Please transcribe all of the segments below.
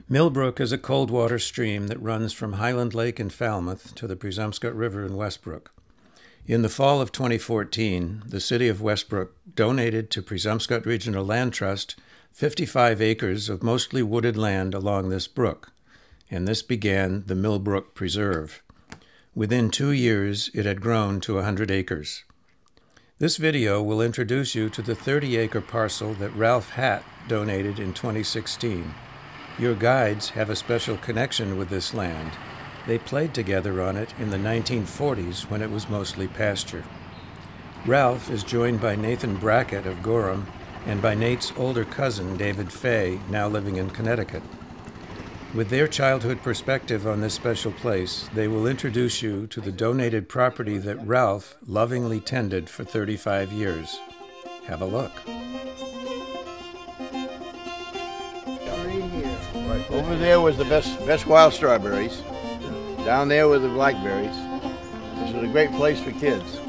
Brook is a cold water stream that runs from Highland Lake in Falmouth to the Presumpscot River in Westbrook. In the fall of 2014, the city of Westbrook donated to Presumpscot Regional Land Trust 55 acres of mostly wooded land along this brook, and this began the Millbrook Preserve. Within 2 years, it had grown to 100 acres. This video will introduce you to the 30-acre parcel that Ralph Hatt donated in 2016. Your guides have a special connection with this land. They played together on it in the 1940s when it was mostly pasture. Ralph is joined by Nathan Brackett of Gorham and by Nate's older cousin, David Fay, now living in Connecticut. With their childhood perspective on this special place, they will introduce you to the donated property that Ralph lovingly tended for 35 years. Have a look. Over there was the best wild strawberries. Down there were the blackberries. This was a great place for kids.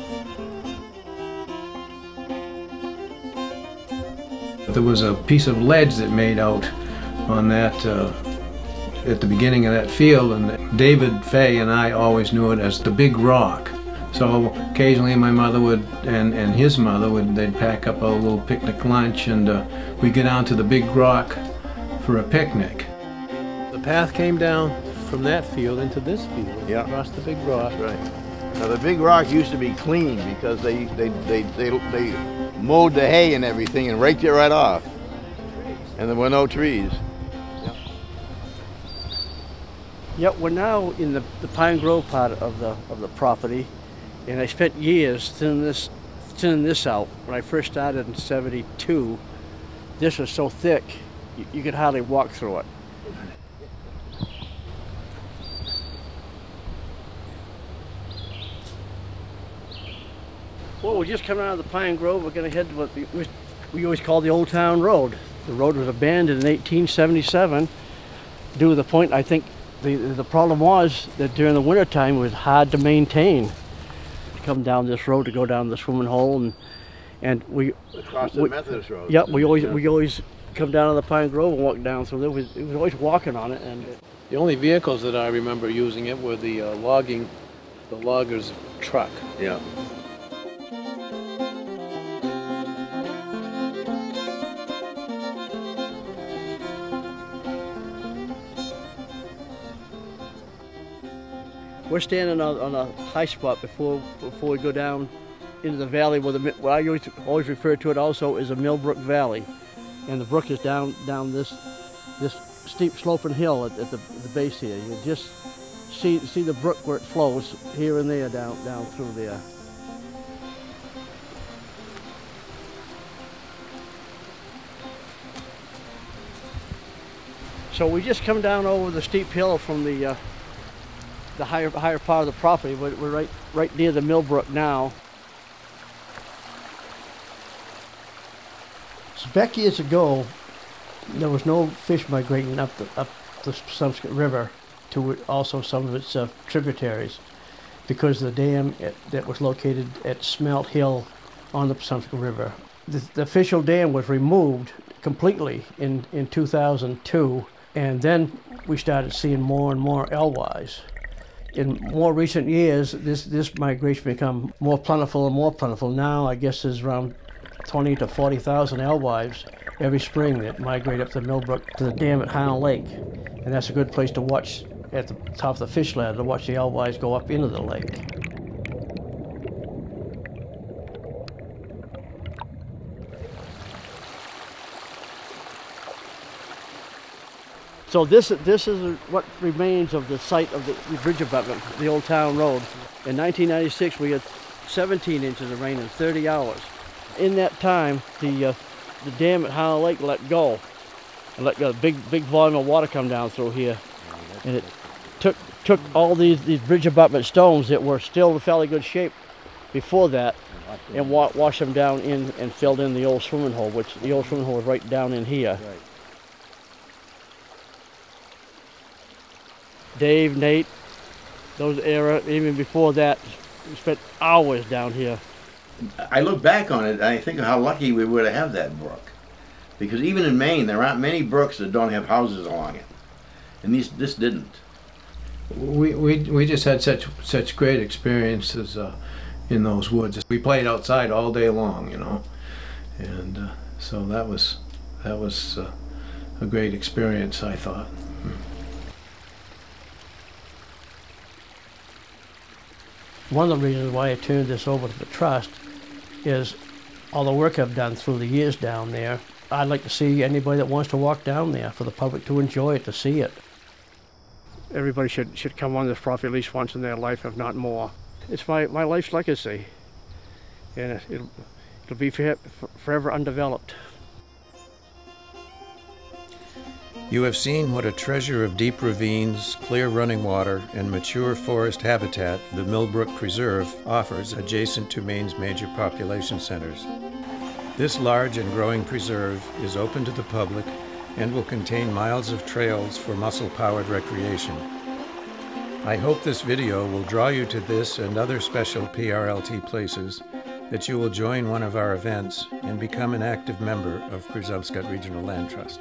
There was a piece of ledge that made out on that at the beginning of that field, and David Fay and I always knew it as the Big Rock. So occasionally my mother would, and his mother would, they'd pack up a little picnic lunch, and we'd get down to the Big Rock for a picnic. The path came down from that field into this field, across the Big Rock. That's right. Now the Big Rock used to be clean because they mowed the hay and everything and raked it right off, and there were no trees. Yep, we're now in the Pine Grove part of the property, and I spent years thinning this out. When I first started in '72, this was so thick you could hardly walk through it. Well, we're just coming out of the Pine Grove. We're going to head to what we always call the Old Town Road. The road was abandoned in 1877 due to the point, I think, the problem was that during the wintertime it was hard to maintain. To come down this road to go down the swimming hole, and we across the Methodist Road. Yep, we always come down on the Pine Grove and walk down through there. It was always walking on it. And the only vehicles that I remember using it were the logger's truck. Yeah. We're standing on a high spot before we go down into the valley where what I always refer to it also as a Millbrook Valley, and the brook is down this steep sloping hill at the base here. You just see the brook where it flows here and there down through there. So we just come down over the steep hill from the higher part of the property. We're right near the Millbrook now. So back years ago, there was no fish migrating up the Presumpscot River to also some of its tributaries, because the dam that was located at Smelt Hill on the Presumpscot River. The official dam was removed completely in 2002, and then we started seeing more and more alewives. In more recent years, this migration become more plentiful and more plentiful. Now, I guess there's around 20 to 40,000 alewives every spring that migrate up the Millbrook to the dam at Highland Lake, and that's a good place to watch at the top of the fish ladder to watch the alewives go up into the lake. So this is what remains of the site of the bridge abutment, the Old Town Road. In 1996, we had 17 inches of rain in 30 hours. In that time, the dam at Highland Lake let go and let a big volume of water come down through here, and it took all these bridge abutment stones that were still in fairly good shape before that, and washed them down in and filled in the old swimming hole, which the old swimming hole was right down in here. Dave, Nate, those era, even before that, we spent hours down here. I look back on it and I think of how lucky we were to have that brook. Because even in Maine, there aren't many brooks that don't have houses along it. and this didn't. We just had such great experiences in those woods. We played outside all day long, you know, and so that was a great experience, I thought. One of the reasons why I turned this over to the trust is all the work I've done through the years down there. I'd like to see anybody that wants to walk down there, for the public to enjoy it, to see it. Everybody should come on this property at least once in their life, if not more. It's my life's legacy, and it'll be forever undeveloped. You have seen what a treasure of deep ravines, clear running water, and mature forest habitat the Millbrook Preserve offers adjacent to Maine's major population centers. This large and growing preserve is open to the public and will contain miles of trails for muscle-powered recreation. I hope this video will draw you to this and other special PRLT places, that you will join one of our events and become an active member of Presumpscot Regional Land Trust.